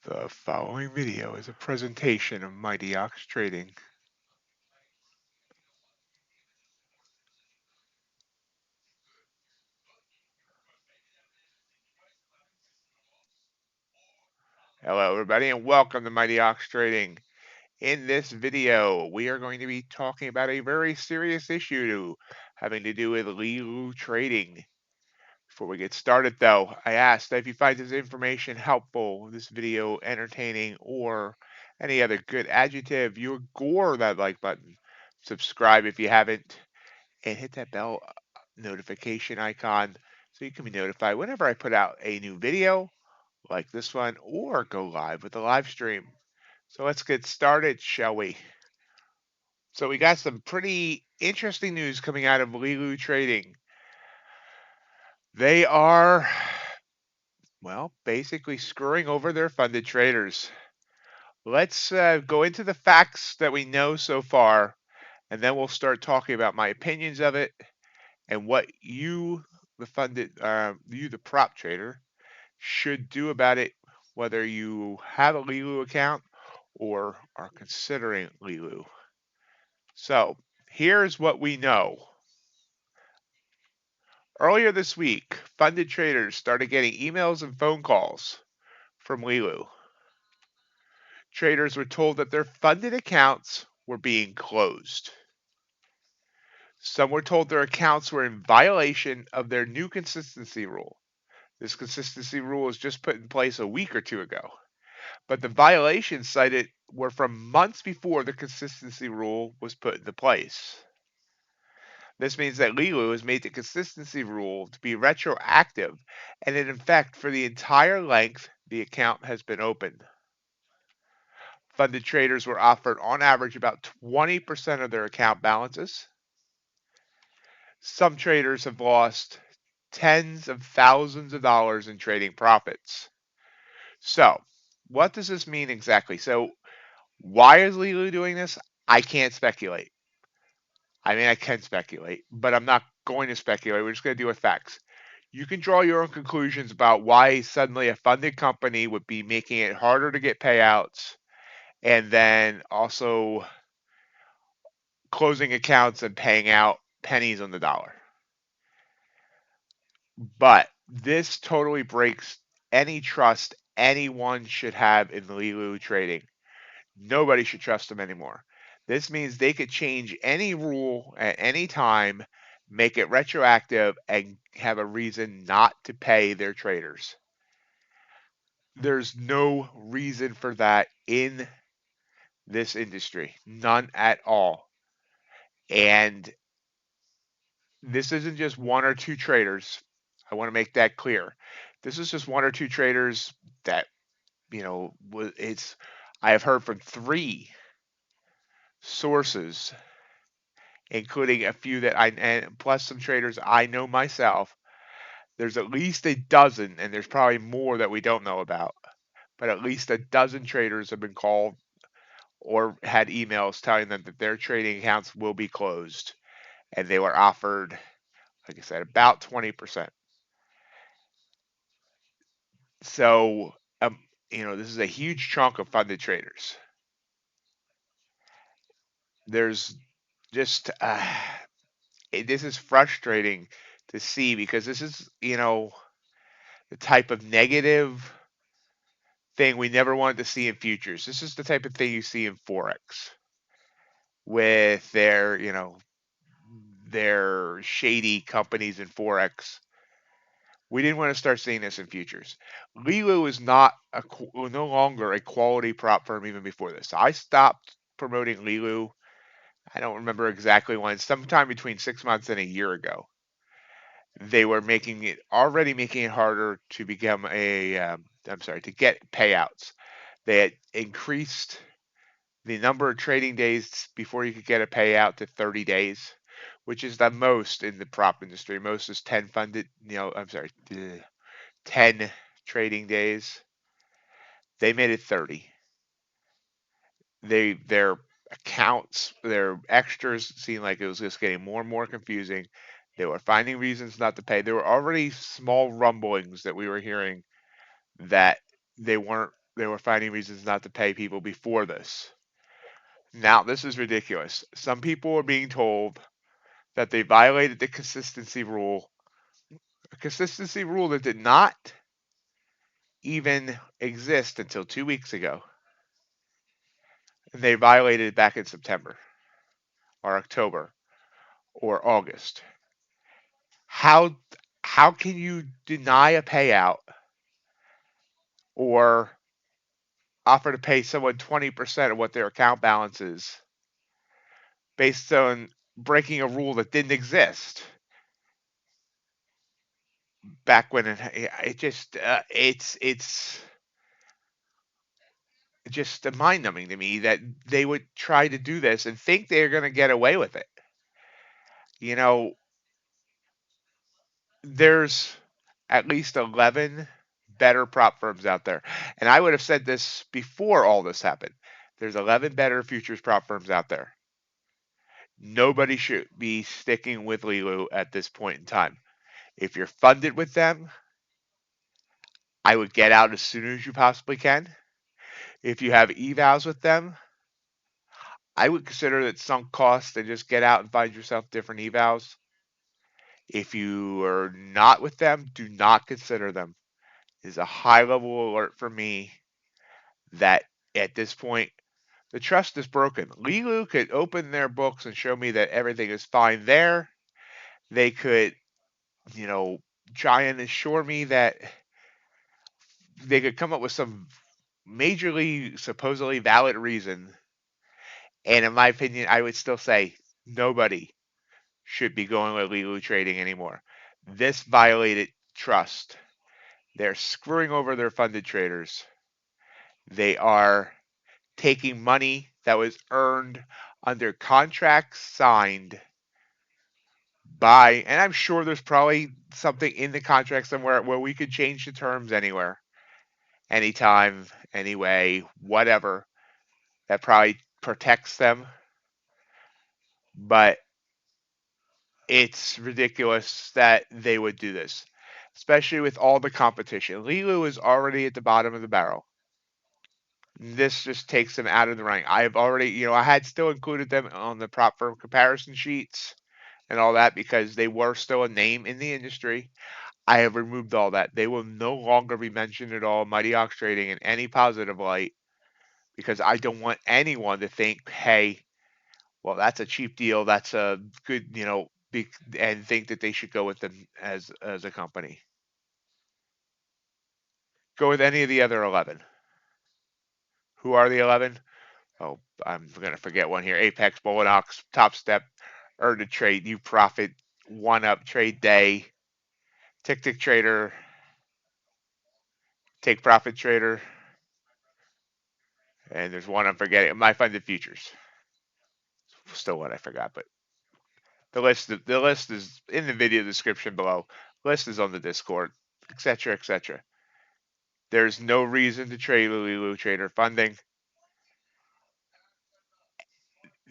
The following video is a presentation of MightyOxTrading. Hello everybody and welcome to MightyOxTrading. In this video, we are going to be talking about a very serious issue having to do with Leeloo Trading. Before we get started though, I asked that if you find this information helpful, this video entertaining, or any other good adjective, you gore that like button. Subscribe if you haven't, and hit that bell notification icon so you can be notified whenever I put out a new video like this one or go live with a live stream. So let's get started, shall we? So we got some pretty interesting news coming out of Leeloo Trading. They are, well, basically screwing over their funded traders. Let's go into the facts that we know so far, and then we'll start talking about my opinions of it and what you, the prop trader, should do about it, whether you have a Leeloo account or are considering Leeloo. So here's what we know. Earlier this week, funded traders started getting emails and phone calls from Leeloo. Traders were told that their funded accounts were being closed. Some were told their accounts were in violation of their new consistency rule. This consistency rule was just put in place a week or two ago. But the violations cited were from months before the consistency rule was put into place. This means that Leeloo has made the consistency rule to be retroactive and in effect for the entire length the account has been open. Funded traders were offered on average about 20% of their account balances. Some traders have lost tens of thousands of dollars in trading profits. So, what does this mean exactly? So, why is Leeloo doing this? I can't speculate. I mean, I can speculate, but I'm not going to speculate. We're just going to deal with facts. You can draw your own conclusions about why suddenly a funded company would be making it harder to get payouts and then also closing accounts and paying out pennies on the dollar. But this totally breaks any trust anyone should have in Leeloo Trading. Nobody should trust them anymore. This means they could change any rule at any time, make it retroactive, and have a reason not to pay their traders. There's no reason for that in this industry, none at all. And this isn't just one or two traders. I want to make that clear. This is just one or two traders that, it's, I have heard from three sources, including a few that and plus some traders I know myself. There's at least a dozen, and there's probably more that we don't know about, but at least a dozen traders have been called or had emails telling them that their trading accounts will be closed, and they were offered, like I said, about 20%. So, this is a huge chunk of funded traders. There's just, this is frustrating to see because this is, the type of negative thing we never wanted to see in futures. This is the type of thing you see in Forex with their shady companies in Forex. We didn't want to start seeing this in futures. Leeloo is no longer a quality prop firm even before this. I stopped promoting Leeloo. I don't remember exactly when, sometime between 6 months and a year ago. They were already making it harder to become to get payouts. They had increased the number of trading days before you could get a payout to 30 days, which is the most in the prop industry. Most is 10 10 trading days. They made it 30. Their accounts, their extras seemed like it was just getting more and more confusing. They were finding reasons not to pay. There were already small rumblings that we were hearing that they weren't they were finding reasons not to pay people before this. Now, this is ridiculous. Some people are being told that they violated the consistency rule, a consistency rule that did not even exist until 2 weeks ago. And they violated it back in September or October or August. How can you deny a payout or offer to pay someone 20% of what their account balance is based on breaking a rule that didn't exist back when it just it's just mind-numbing to me that they would try to do this and think they're going to get away with it. You know, there's at least 11 better prop firms out there. And I would have said this before all this happened. There's 11 better futures prop firms out there. Nobody should be sticking with Leeloo at this point in time. If you're funded with them, I would get out as soon as you possibly can. If you have evals with them, I would consider it sunk cost and just get out and find yourself different evals. If you are not with them, do not consider them. It is a high level alert for me that at this point, the trust is broken. Leeloo could open their books and show me that everything is fine there. They could, try and assure me that they could come up with some majorly, supposedly valid reason. And in my opinion, I would still say nobody should be going with Leeloo Trading anymore. This violated trust. They're screwing over their funded traders. They are taking money that was earned under contracts signed by, and I'm sure there's probably something in the contract somewhere where we could change the terms anywhere, anytime, anyway, whatever, that probably protects them. But it's ridiculous that they would do this, especially with all the competition. Leeloo is already at the bottom of the barrel. This just takes them out of the running. I've already, I had still included them on the prop firm comparison sheets and all that because they were still a name in the industry. I have removed all that. They will no longer be mentioned at all in MightyOxTrading in any positive light because I don't want anyone to think, hey, well, that's a cheap deal. That's a good, and think that they should go with them as a company. Go with any of the other 11. Who are the 11? Oh, I'm going to forget one here. Apex, Bulenox, Topstep, Earn to Trade, Uprofit, OneUp, TradeDay, TakeProfitTrader, TakeProfitTrader, and there's one I'm forgetting. MyFundedFutures. Still one I forgot, but the list is in the video description below. The list is on the Discord, etc., etc. There's no reason to trade Leeloo Trader funding.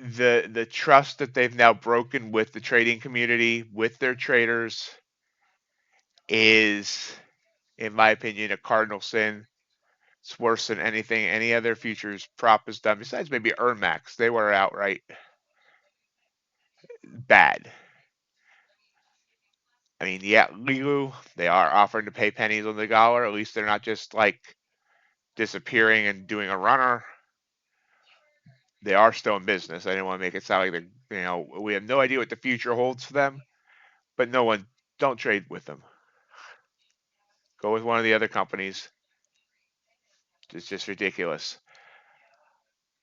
The trust that they've now broken with the trading community, with their traders, is, in my opinion, a cardinal sin. It's worse than anything any other futures prop has done, besides maybe Max. They were outright bad. I mean, yeah, Leeloo, they are offering to pay pennies on the dollar. At least they're not just like disappearing and doing a runner. They are still in business. I didn't want to make it sound like they're, we have no idea what the future holds for them, but don't trade with them. Go with one of the other companies. It's just ridiculous.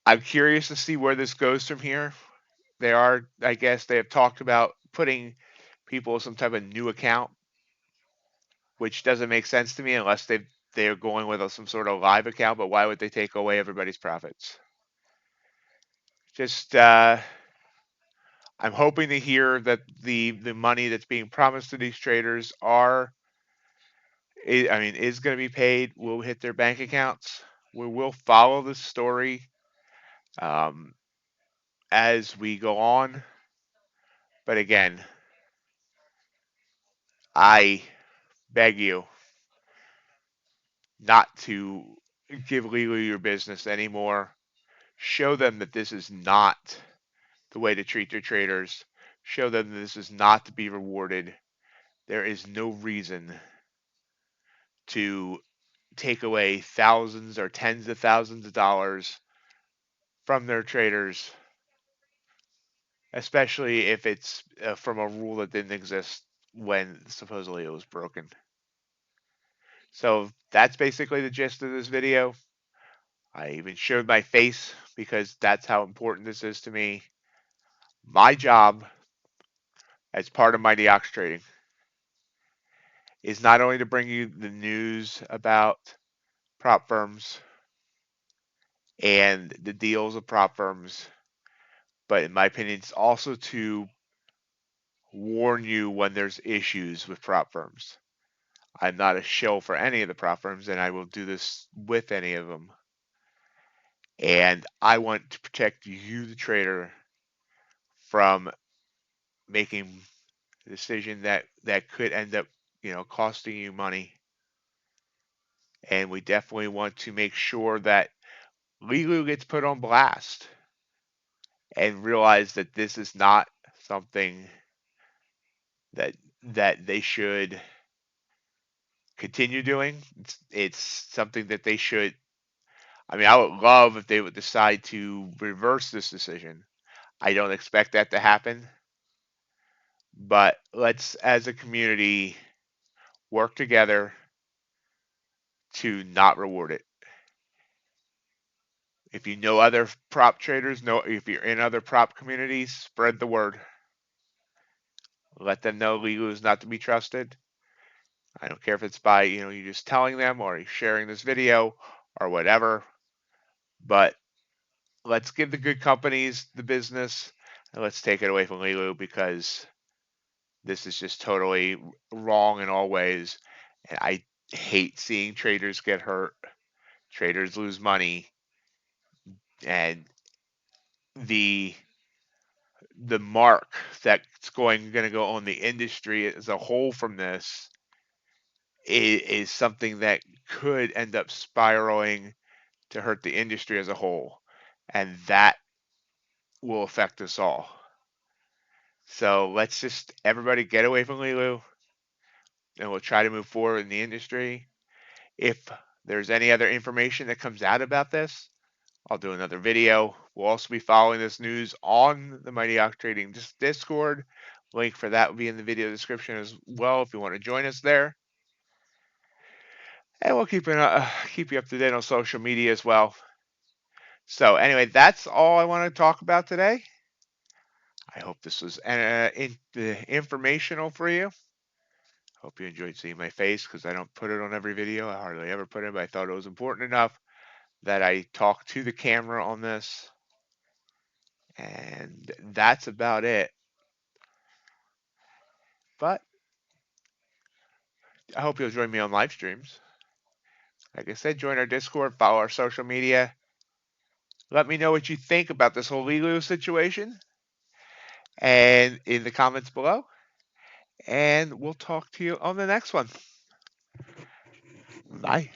I'm curious to see where this goes from here. I guess they have talked about putting people some type of new account, which doesn't make sense to me unless they're going with some sort of live account. But why would they take away everybody's profits? Just I'm hoping to hear that the money that's being promised to these traders is going to be paid, will hit their bank accounts. We will follow the story as we go on. But again, I beg you not to give Leeloo your business anymore. Show them that this is not the way to treat their traders. Show them that this is not to be rewarded. There is no reason to take away thousands or tens of thousands of dollars from their traders, especially if it's from a rule that didn't exist when supposedly it was broken. So that's basically the gist of this video. I even showed my face because that's how important this is to me. My job as part of MightyOxTrading is not only to bring you the news about prop firms and the deals of prop firms, but in my opinion, it's also to warn you when there's issues with prop firms. I'm not a shill for any of the prop firms, and I will do this with any of them. And I want to protect you, the trader, from making a decision that could end up, costing you money. And we definitely want to make sure that Leeloo gets put on blast and realize that this is not something that they should continue doing. It's something that they should. I mean, I would love if they would decide to reverse this decision. I don't expect that to happen, but let's, as a community, work together to not reward it. If you know other prop traders, if you're in other prop communities, spread the word. Let them know Leeloo is not to be trusted. I don't care if it's by, you just telling them or sharing this video or whatever, but let's give the good companies the business and let's take it away from Leeloo, because this is just totally wrong in all ways. And I hate seeing traders get hurt, traders lose money, and the mark that's going to go on the industry as a whole from this is something that could end up spiraling to hurt the industry as a whole, and that will affect us all. So let's just everybody get away from Leeloo, and we'll try to move forward in the industry. If there's any other information that comes out about this, I'll do another video. We'll also be following this news on the MightyOxTrading Discord. Link for that will be in the video description as well if you want to join us there. And we'll keep you up to date on social media as well. So anyway, that's all I want to talk about today. I hope this was informational for you. Hope you enjoyed seeing my face, because I don't put it on every video. I hardly ever put it, but I thought it was important enough that I talk to the camera on this. And that's about it. But I hope you'll join me on live streams. Like I said, join our Discord, follow our social media. Let me know what you think about this whole Leeloo situation and in the comments below. And we'll talk to you on the next one. Bye.